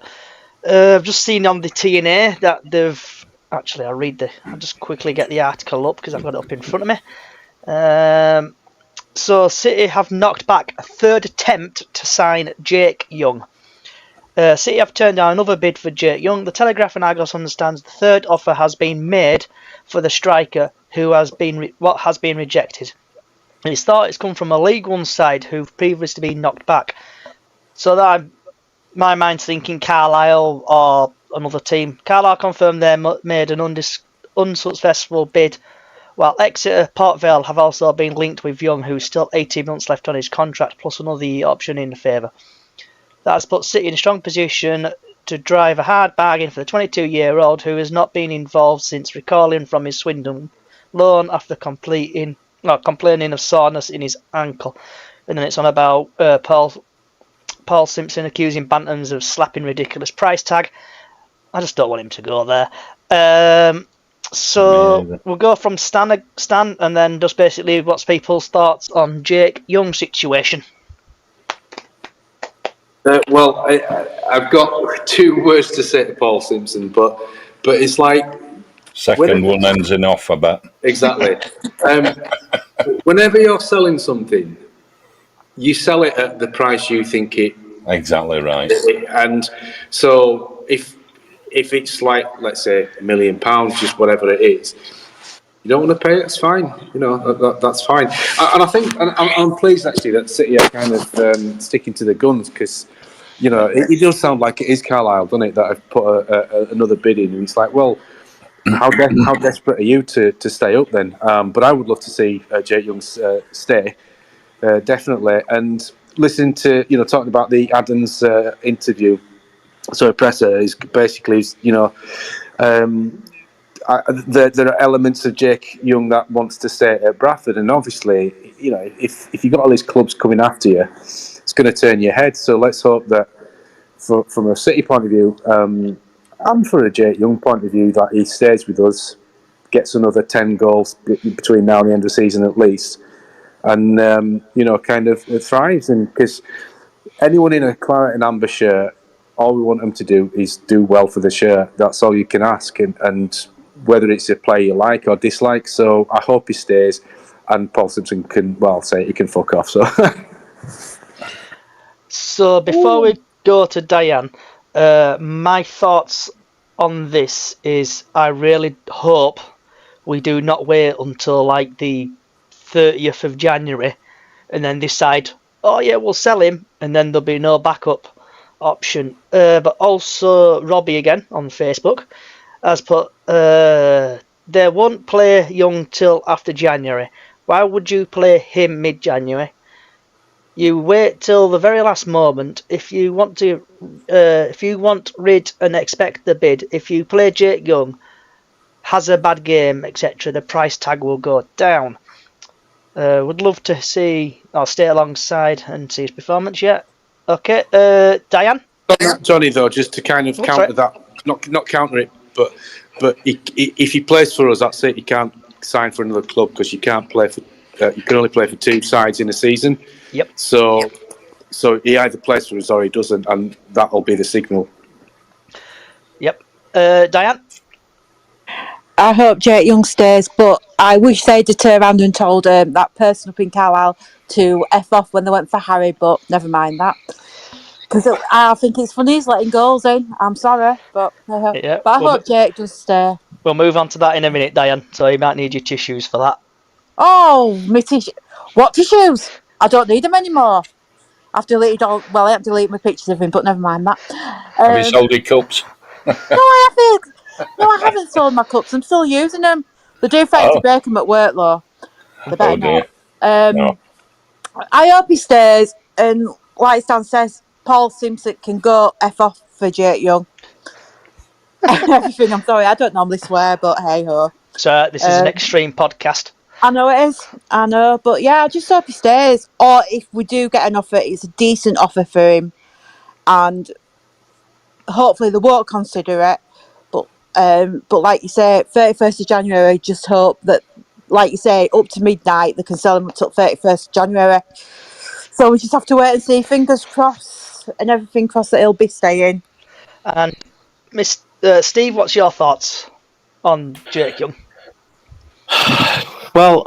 I've just seen on the TNA that they've... Actually, I'll just quickly get the article up because I've got it up in front of me. So City have knocked back a third attempt to sign Jake Young. City have turned down another bid for Jake Young. The Telegraph and Argos understands the third offer has been made for the striker who has been rejected. And it's thought it's come from a League One side who've previously been knocked back. So that my mind's thinking Carlisle or another team. Carlisle confirmed they made an unsuccessful bid, while Exeter Port Vale have also been linked with Young, who's still 18 months left on his contract, plus another option in favour. That has put City in a strong position to drive a hard bargain for the 22-year-old, who has not been involved since recalling from his Swindon loan after complaining of soreness in his ankle. And then it's on about Paul Simpson accusing Bantams of slapping ridiculous price tag. I just don't want him to go there. So we'll go from Stan and then just basically what's people's thoughts on Jake Young's situation. Well, I've got two words to say to Paul Simpson, but it's like second one ends in off, I bet. Exactly. Whenever you're selling something, you sell it at the price you think it. Exactly right. And so if it's like, let's say, £1 million, just whatever it is, you don't want to pay it, it's fine. That's fine. And I think, and I'm pleased actually that City are kind of sticking to the guns, because, it does sound like it is Carlisle, doesn't it, that have put another bid in, and it's like, well, how desperate are you to stay up then? But I would love to see Jake Young stay, definitely. And listen to, talking about the Adams interview, so presser is basically, there are elements of Jake Young that wants to stay at Bradford, and obviously, if you've got all these clubs coming after you, it's going to turn your head. So let's hope that, from a City point of view, and for a Jake Young point of view, that he stays with us, gets another 10 goals between now and the end of the season at least, and kind of thrives. And because anyone in a claret and amber shirt, all we want them to do is do well for the shirt. That's all you can ask, and whether it's a player you like or dislike. So I hope he stays, and Paul Simpson can fuck off. So before we go to Diane, my thoughts on this is I really hope we do not wait until like the 30th of January and then decide, oh yeah, we'll sell him, and then there'll be no backup option. But also Robbie again on Facebook has put, they won't play Young till after January. Why would you play him mid-January? You wait till the very last moment. If you want rid and expect the bid, if you play Jake Young, has a bad game, etc., the price tag will go down. Would love to see, or stay alongside and see his performance yet. Okay, Diane? Johnny, though, just to kind of counter that, not counter it, but if he plays for us, that's it. You can't sign for another club because you can't play for. You can only play for two sides in a season. Yep. So he either plays for us or he doesn't, and that'll be the signal. Yep. Diane? I hope Jake Young stays, but I wish they'd have turned around and told that person up in Carlisle to F off when they went for Harry, but never mind that. Because I think it's funny he's letting goals in. I'm sorry, but Yeah, I hope Jake does stay. We'll move on to that in a minute, Diane, so you might need your tissues for that. Oh, my tissue. What tissues? I don't need them anymore. I've deleted all. Well, I haven't deleted my pictures of him, but never mind that. Have you sold your cups? No, I haven't. No, I haven't sold my cups. I'm still using them. They do threaten to break them at work, though. They better dear. not. I hope he stays. And like Stan says, Paul Simpson can go F off for Jake Young. Everything. I'm sorry, I don't normally swear, but hey ho. So this is an extreme podcast. I know it is. I know, but yeah, I just hope he stays. Or if we do get an offer, it's a decent offer for him, and hopefully they won't consider it. But like you say, 31st of January. Just hope that, like you say, up to midnight they can sell him until 31st of January. So we just have to wait and see. Fingers crossed, and everything crossed that he'll be staying. And Miss Steve, what's your thoughts on Jake Young? Well,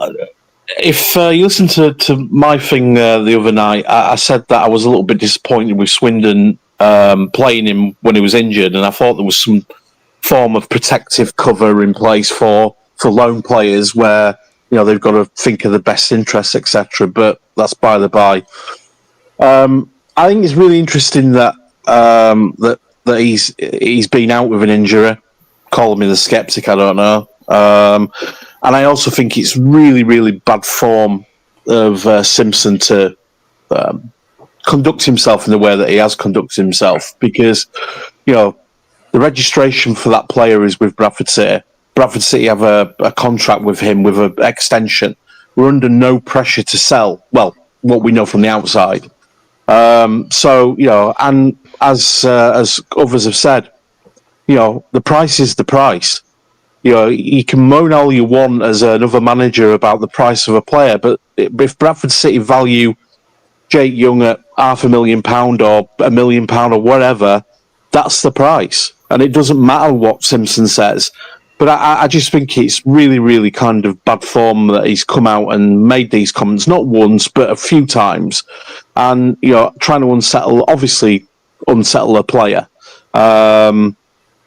if you listen to my thing the other night, I said that I was a little bit disappointed with Swindon playing him when he was injured, and I thought there was some form of protective cover in place for lone players where they've got to think of the best interests, etc. But that's by the by. I think it's really interesting that that he's been out with an injury. Call me the skeptic, I don't know. And I also think it's really, really bad form of Simpson to conduct himself in the way that he has conducted himself, because the registration for that player is with Bradford City. Bradford City have a contract with him with an extension. We're under no pressure to sell. Well, what we know from the outside. So and as others have said, the price is the price. You can moan all you want as another manager about the price of a player, but if Bradford City value Jake Young at £500,000 or £1 million or whatever, that's the price. And it doesn't matter what Simpson says. But I just think it's really, really kind of bad form that he's come out and made these comments, not once, but a few times. And, trying to unsettle a player. And,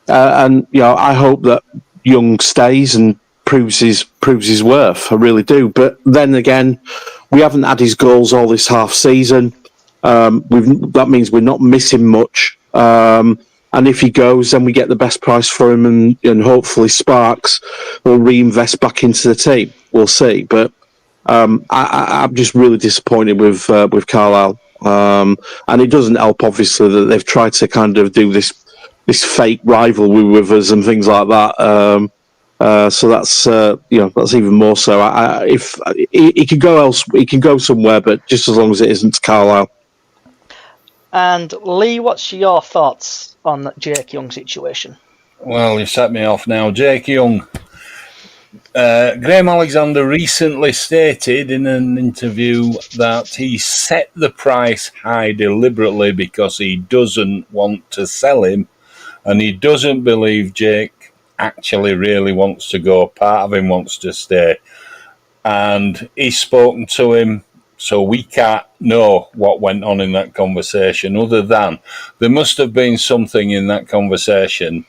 I hope that Young stays and proves his worth. I really do. But then again, we haven't had his goals all this half season. That means we're not missing much. And if he goes, then we get the best price for him, and hopefully Sparks will reinvest back into the team. We'll see. But I'm just really disappointed with Carlisle. And it doesn't help, obviously, that they've tried to kind of do this fake rivalry with us and things like that. So that's even more so. If he could go else, he can go somewhere, but just as long as it isn't Carlisle. And Lee, what's your thoughts on the Jake Young situation? Well, you set me off now. Jake Young. Graham Alexander recently stated in an interview that he set the price high deliberately because he doesn't want to sell him, and he doesn't believe Jake actually really wants to go. Part of him wants to stay. And he's spoken to him, so we can't know what went on in that conversation, other than there must have been something in that conversation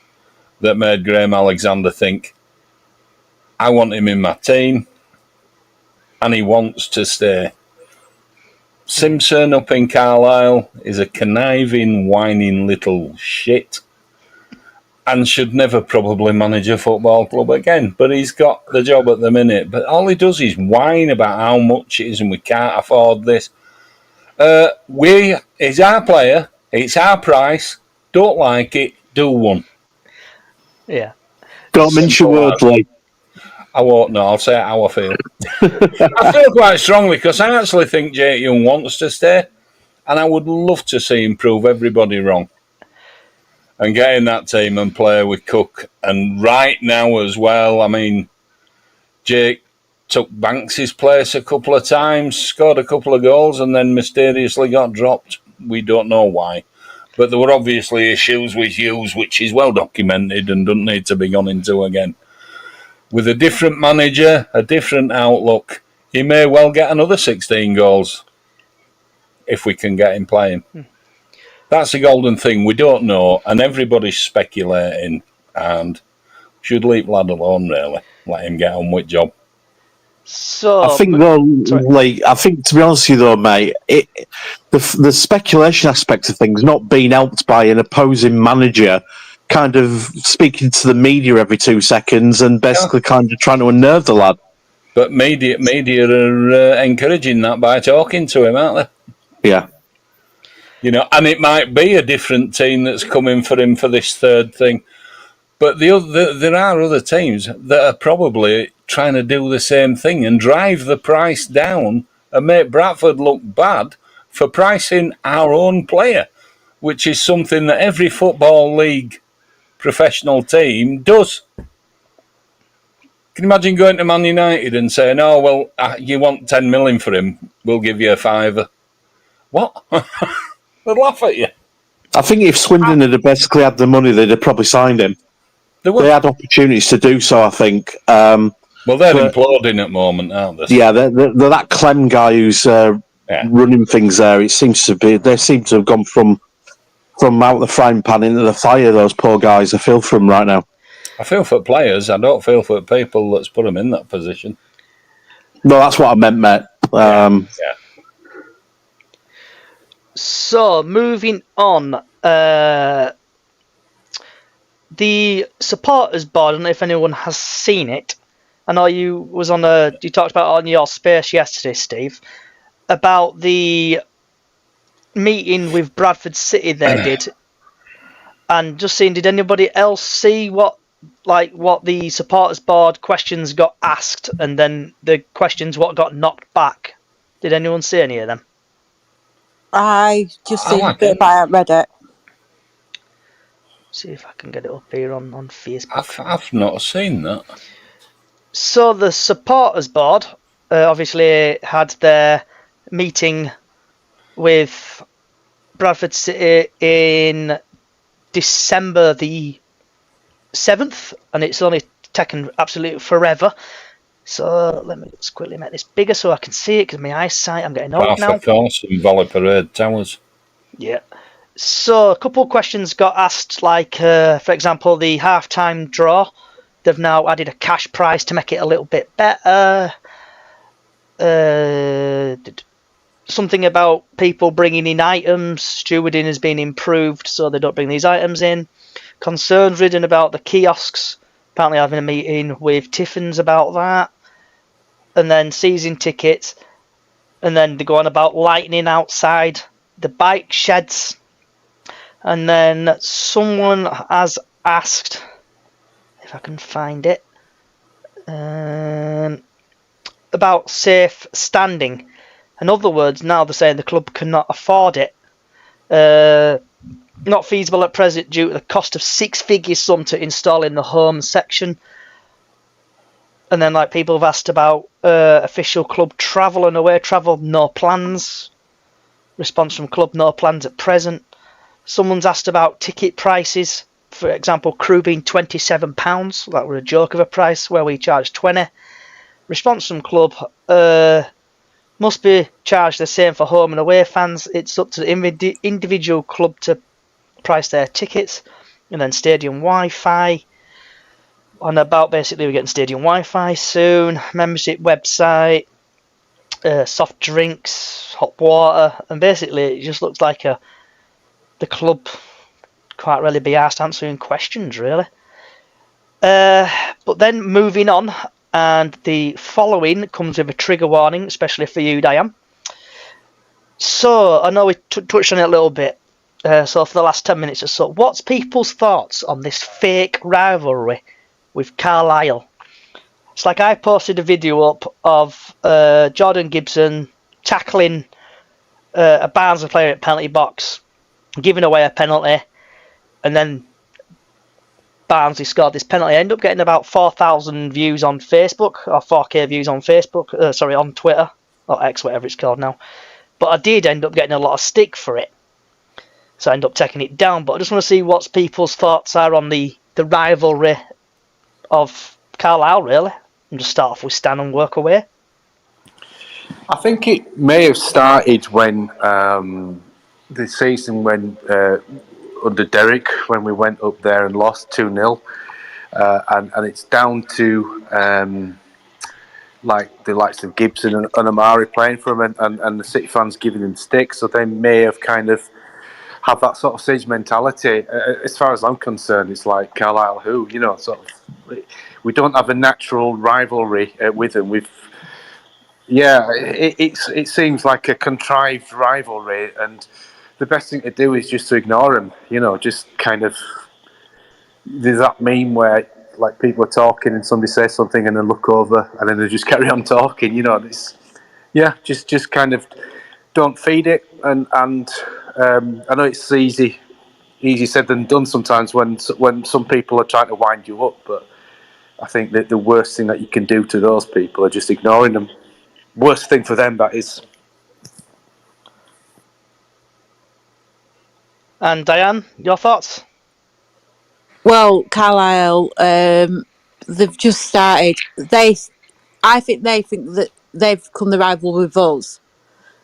that made Graham Alexander think, I want him in my team, and he wants to stay. Simpson up in Carlisle is a conniving, whining little shit, and should never probably manage a football club again. But he's got the job at the minute. But all he does is whine about how much it is and we can't afford this. It's our player. It's our price. Don't like it. Do one. Yeah. Don't mince your words, Lee. I won't know. I'll say how I feel. I feel quite strongly because I actually think Jake Young wants to stay. And I would love to see him prove everybody wrong. And get in that team and play with Cook. And right now as well, I mean, Jake took Banks' place a couple of times, scored a couple of goals, and then mysteriously got dropped. We don't know why. But there were obviously issues with Hughes, which is well documented and doesn't need to be gone into again. with a different manager, a different outlook, he may well get another 16 goals if we can get him playing. That's the golden thing. We don't know, and everybody's speculating, and should leave lad alone, really. Let him get on with job. So, I think though, sorry. like, I think to be honest with you though, mate, the speculation aspect of things not being helped by an opposing manager kind of speaking to the media every 2 seconds and basically kind of trying to unnerve the lad. But media are encouraging that by talking to him, aren't they? Yeah. You know, and it might be a different team that's coming for him for this third thing. But there are other teams that are probably trying to do the same thing and drive the price down and make Bradford look bad for pricing our own player, which is something that every Football League professional team does. Can you imagine going to Man United and saying, "Oh, well, you want 10 million for him, we'll give you a fiver." What? They'd laugh at you. I think if Swindon had basically had the money, they'd have probably signed him. They had opportunities to do so, I think. Well, they're imploding at the moment, aren't they? Yeah, they're that Clem guy who's running things there. It seems to be they seem to have gone from out the frying pan into the fire. Those poor guys. I feel for them right now. I feel for players. I don't feel for people that's put them in that position. No, that's what I meant, mate. Yeah. So, moving on. The supporters board, I don't know if anyone has seen it. I know you talked about it on your space yesterday, Steve, about the meeting with Bradford City they did. And just seeing, did anybody else see what the supporters board questions got asked and then the questions what got knocked back? Did anyone see any of them? I just seen a bit, but I haven't read it. See if I can get it up here on Facebook. I've not seen that. So the supporters board obviously had their meeting with Bradford City in December the 7th, and it's only taken absolutely forever. So let me just quickly make this bigger so I can see it, because my eyesight, I'm getting old now. Of course, in Valley Parade Towers. Yeah. So a couple of questions got asked, like, for example, the half-time draw. They've now added a cash prize to make it a little bit better. Something about people bringing in items. Stewarding has been improved, so they don't bring these items in. Concerns ridden about the kiosks. Apparently having a meeting with Tiffins about that. And then seizing tickets. And then they go on about lightning outside the bike sheds. And then someone has asked, if I can find it, about safe standing. In other words, now they're saying the club cannot afford it. Not feasible at present due to the cost of 6-figure sum to install in the home section. And then, like, people have asked about official club travel and away travel, no plans. Response from club, no plans at present. Someone's asked about ticket prices. For example, crew being £27. That were a joke of a price where we charge 20. Response from club, must be charged the same for home and away fans. It's up to the individual club to price their tickets. And then stadium Wi-Fi. And about basically we're getting stadium Wi-Fi soon. Membership website. Soft drinks, hot water. And basically it just looks like the club can't really be asked answering questions, really. But then moving on, and the following comes with a trigger warning, especially for you, Diane. So, I know we touched on it a little bit, so for the last 10 minutes or so, what's people's thoughts on this fake rivalry with Carlisle? It's like I posted a video up of Jordan Gibson tackling a Barnsley player at penalty box, giving away a penalty, and then Barnsley scored this penalty. I ended up getting about 4,000 views on Facebook, or 4K views on Facebook, on Twitter, or X, whatever it's called now. But I did end up getting a lot of stick for it, so I ended up taking it down. But I just want to see what people's thoughts are on the rivalry of Carlisle, really, and just start off with Stan and work away? I think it may have started when the season when under Derek, when we went up there and lost 2-0, and it's down to like the likes of Gibson and Amari playing for him, and the City fans giving him sticks, so they may have kind of have that sort of siege mentality. As far as I'm concerned, it's like Carlisle, who, you know, sort of, we don't have a natural rivalry with them. It seems like a contrived rivalry, and the best thing to do is just to ignore them. You know, just kind of. There's that meme where like people are talking and somebody says something and then look over and then they just carry on talking. You know, it's just kind of don't feed it. And I know it's easy said than done sometimes when some people are trying to wind you up, but I think that the worst thing that you can do to those people are just ignoring them. Worst thing for them, that is. And Diane, your thoughts? Well, Carlisle, they've just started. I think they think that they've become the rival with us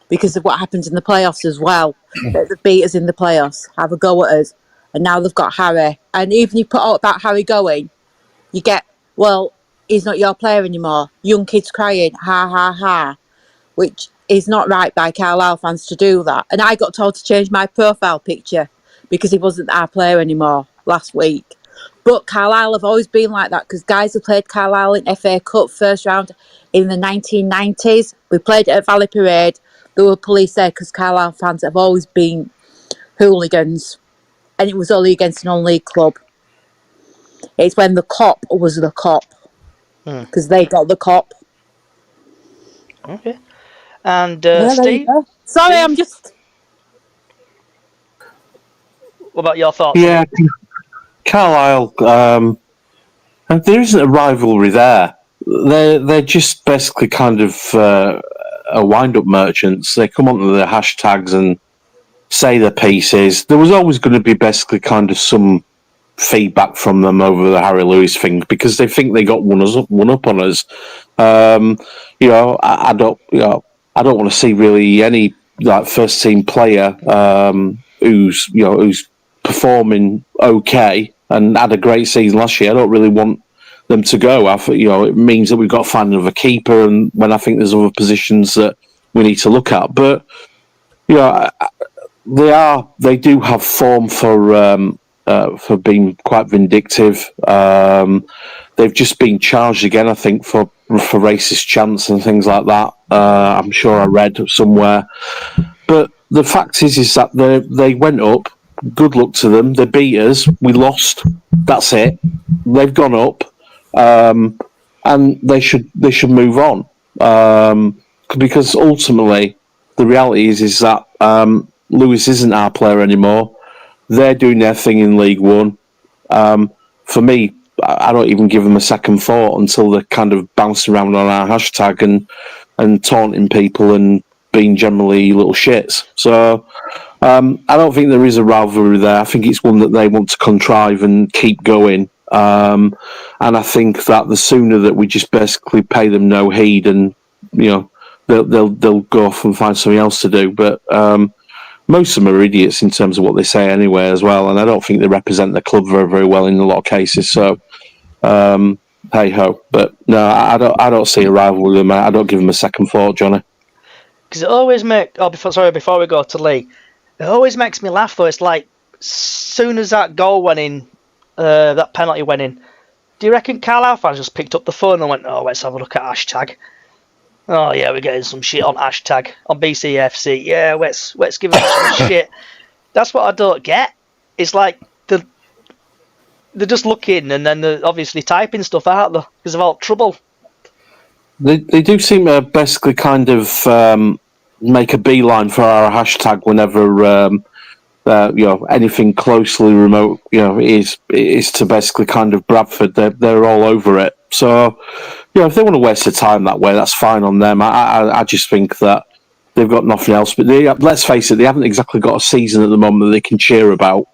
because of what happens in the playoffs as well. That they beat us in the playoffs, have a go at us, and now they've got Harry. And even you put out about Harry going, you get, well, he's not your player anymore. Young kids crying, ha ha ha, which is not right by Carlisle fans to do that. And I got told to change my profile picture because he wasn't our player anymore last week. But Carlisle have always been like that because guys have played Carlisle in FA Cup first round in the 1990s. We played at Valley Parade. There were police there because Carlisle fans have always been hooligans. And it was only against an non-league club. It's when the cop was the cop because they got the cop. Okay. And Steve? Sorry, Steve? I'm just... What about your thoughts? Yeah, Carlisle. And there isn't a rivalry there. They're just basically kind of a wind-up merchants. They come onto the hashtags and say their pieces. There was always going to be basically kind of some feedback from them over the Harry Lewis thing because they think they got one up on us. You know, I don't want to see really any like first team player who's performing okay and had a great season last year. I don't really want them to go. It means that we've got to find another keeper, and when I think there's other positions that we need to look at. But they do have form for being quite vindictive. They've just been charged again, I think, for racist chants and things like that. I'm sure I read somewhere. But the fact is that they went up. Good luck to them. They beat us. We lost. That's it. They've gone up, and they should move on. Because ultimately, the reality is that Lewis isn't our player anymore. They're doing their thing in League One. For me, I don't even give them a second thought until they're kind of bouncing around on our hashtag and taunting people and being generally little shits. So I don't think there is a rivalry there. I think it's one that they want to contrive and keep going. And I think that the sooner that we just basically pay them no heed, and they'll go off and find something else to do. But most of them are idiots in terms of what they say anyway as well, and I don't think they represent the club very, very well in a lot of cases. So, hey ho. But no, I don't see a rivalry with them. I don't give them a second thought, Johnny. Because it always before we go to Lee, it always makes me laugh though. It's like, soon as that goal went in, that penalty went in, do you reckon Carlisle fans just picked up the phone and went, oh, let's have a look at hashtag? Oh yeah, we're getting some shit on hashtag on BCFC. Yeah, let's give them some shit. That's what I don't get. It's like they're just looking and then they're obviously typing stuff out there because of all trouble. They do seem to basically kind of make a beeline for our hashtag whenever anything closely remote is to basically kind of Bradford. They're all over it. So if they want to waste their time that way, that's fine on them. I just think that they've got nothing else. But let's face it, they haven't exactly got a season at the moment that they can cheer about.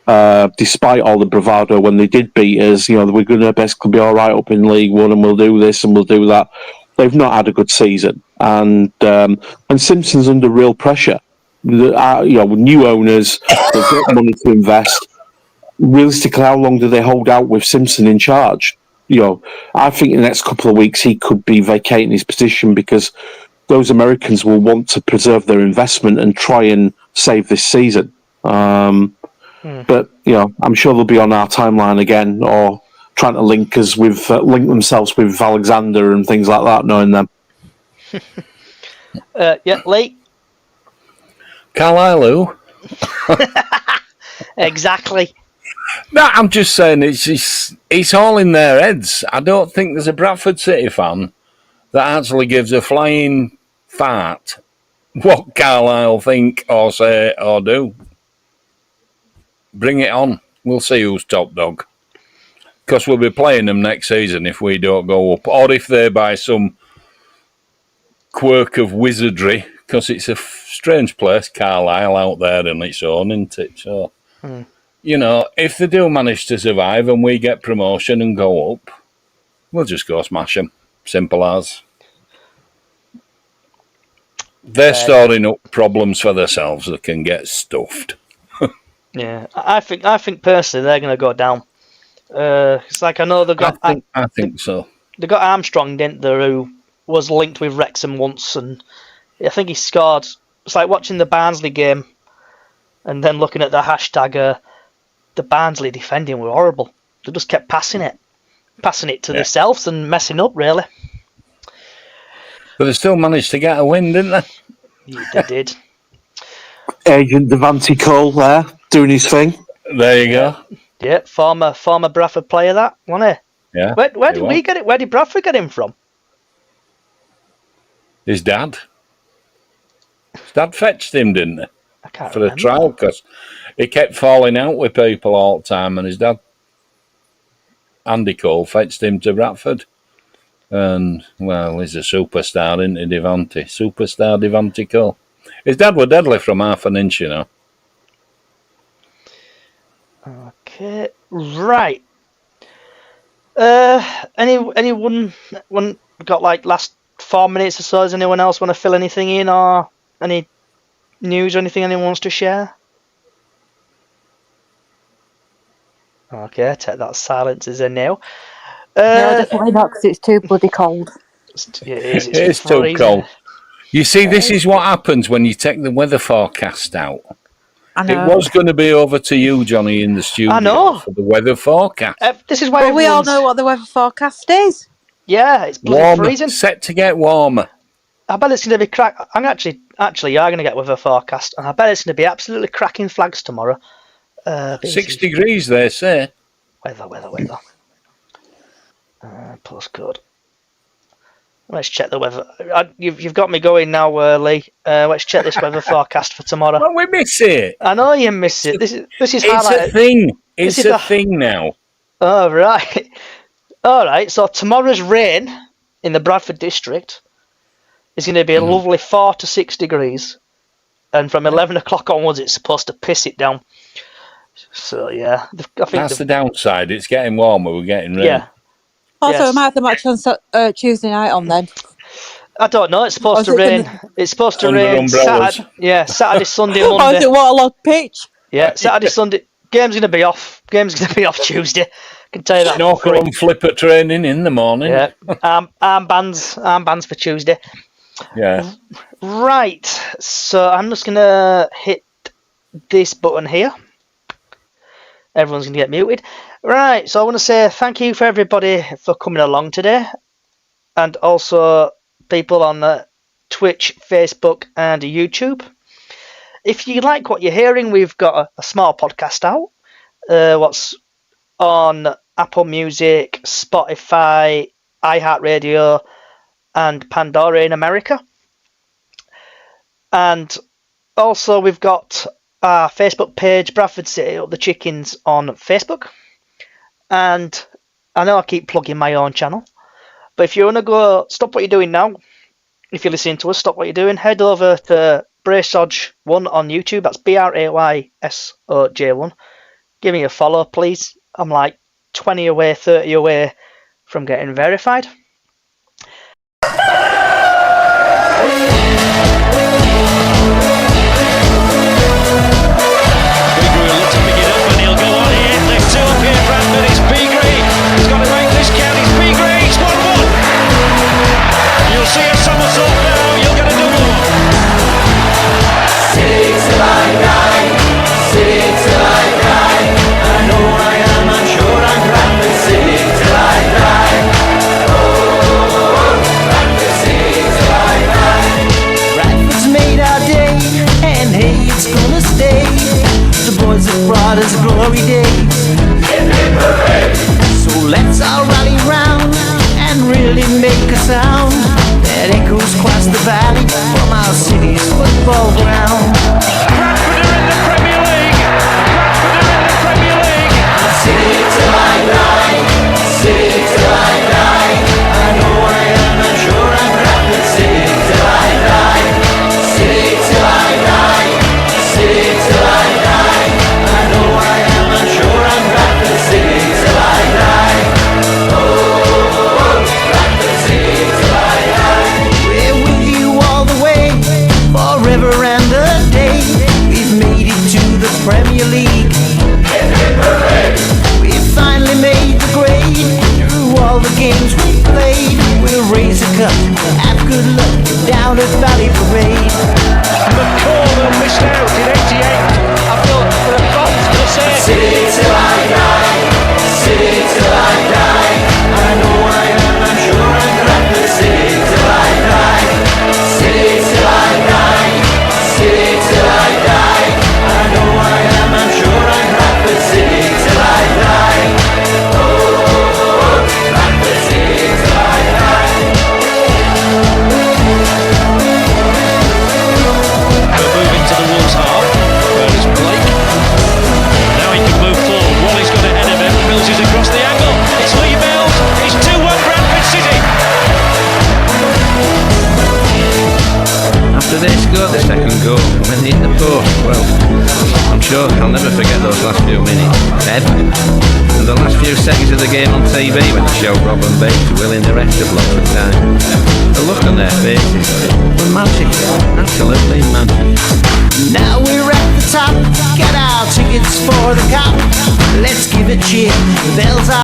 despite all the bravado when they did beat us. We're going to basically be all right up in League One, and we'll do this and we'll do that. They've not had a good season, and Simpson's under real pressure. New owners, they've got money to invest. Realistically, how long do they hold out with Simpson in charge? I think in the next couple of weeks he could be vacating his position because those Americans will want to preserve their investment and try and save this season. But I'm sure they'll be on our timeline again, or trying to link themselves with Alexander and things like that, knowing them. Yeah, Lee. Carlisle. Exactly. No, I'm just saying it's all in their heads. I don't think there's a Bradford City fan that actually gives a flying fart what Carlisle think or say or do. Bring it on. We'll see who's top dog. Because we'll be playing them next season if we don't go up. Or if they by some quirk of wizardry, because it's a strange place, Carlisle, out there on its own, isn't it? So, if they do manage to survive and we get promotion and go up, we'll just go smash them. Simple as. They're storing up problems for themselves that can get stuffed. Yeah, I think personally they're going to go down. It's like I know they got. I think so. They got Armstrong, didn't they, who was linked with Wrexham once, and I think he scored. It's like watching the Barnsley game, and then looking at the hashtag. The Barnsley defending were horrible. They just kept passing it to themselves and messing up, really. But they still managed to get a win, didn't they? Yeah, they did. Agent Devante Cole there, doing his thing. There you go. Yeah, former Bradford player, that, wasn't he? Yeah. Where did we get it? Where did Bradford get him from? His dad. His dad fetched him, didn't he? I can't for remember. the trial, because he kept falling out with people all the time, and his dad, Andy Cole, fetched him to Bradford. And, well, he's a superstar, isn't he, Devante? Superstar Devante Cole. His dad were deadly from half an inch, Okay, right. Anyone got like last 4 minutes or so? Does anyone else want to fill anything in, or any news or anything anyone wants to share? Okay, take that silence as a no. No, definitely not, because it's too bloody cold. It is too cold. You see, this is what happens when you take the weather forecast out. I know. It was going to be over to you, Johnny, in the studio I know. for the weather forecast. This is why we all know what the weather forecast is. Yeah, it's bloody Warmer, freezing. set to get warmer. I bet it's going to be crack. I'm actually, you are going to get weather forecast, and I bet it's going to be absolutely cracking flags tomorrow. 6 degrees, they say. Weather. Postcode. Let's check the weather. You've got me going now, Lee. Let's check this weather forecast for tomorrow. Well, we miss it. I know you miss it. This is It's highlighted. a thing. It's a thing now. Oh, right. All right. So tomorrow's rain in the Bradford district is going to be a lovely 4 to 6 degrees, and from 11 o'clock onwards, it's supposed to piss it down. So yeah, I think that's the downside. It's getting warmer. We're getting rain. Yeah. Also, Yes. we might have the match on Tuesday night on then. I don't know. It's supposed to rain. It's supposed to Under rain umbrellas. Saturday, Sunday, Oh, Monday. is it waterlogged pitch? Yeah, Saturday, Sunday. Game's going to be off. Game's going to be off Tuesday. I can tell you that. Snorkel and flipper training in the morning. Yeah. Armbands for Tuesday. Yeah. Right. So I'm just going to hit this button here. Everyone's going to get muted. Right. So I want to say thank you for everybody for coming along today, and also people on Twitch, Facebook, and YouTube. If you like what you're hearing, we've got a small podcast out. What's on Apple Music, Spotify, iHeartRadio, and Pandora in America. And also we've got our Facebook page, Bradford City Up the Chickens, on Facebook. And I know I keep plugging my own channel, but if you want to go, stop what you're doing now. If you're listening to us, stop what you're doing. Head over to Braysodge1 on YouTube. That's BRAYSOJ1. give me a follow, please. I'm like 20 away, 30 away from getting verified. Bradford, it's Beagrey. He's got to make this count. It's Beagrey. It's 1-1. You'll see a somersault now. You'll get a double. City till I die, city till I die. I know I am, I'm sure I'm Bradford City till I die. Oh, Bradford City till I die. Bradford's made our day, and hey, it's gonna stay. The boys have brought us glory days. So let's all rally round and really make a sound that echoes across the valley from our city's football ground. Bradford are in the Premier League. Bradford are in the Premier League. City till I die, city till I die. I know I am, I'm sure I'm Bradford City till I die. City till I die, city till I die. I know I am, I'm sure I'm Bradford City till I die. Oh, Bradford City till I die. We're with you all the way, forever and a day. We've made it to the Premier League. We finally made the grade through all the games we played. We'll raise a cup, have good luck down at Valley Parade. McCall who missed out in 88. I feel for a box to say it. City till I die, city till I die. I know I am, I'm sure I'm Bradford City till I die. City till I die, city till I die. I know I am, I'm sure I'm Bradford City till I die. Oh, Bradford City till I die. We're moving to the Wolves half. Where is Blake? Now he can move forward. Wally's got ahead of him. Mills is across the angle. It's Lee Mills. It's 2-1 Bradford City. After they scored the second goal, when they hit the post, well, I'm sure I'll never forget those last few minutes, ever. And the last few seconds of the game on TV when they showed Rob and Bates willing the rest of lots of time. The look on their faces were magic, absolutely magic. Now we're at the top, get our tickets for the cop. Let's give a cheer, bells are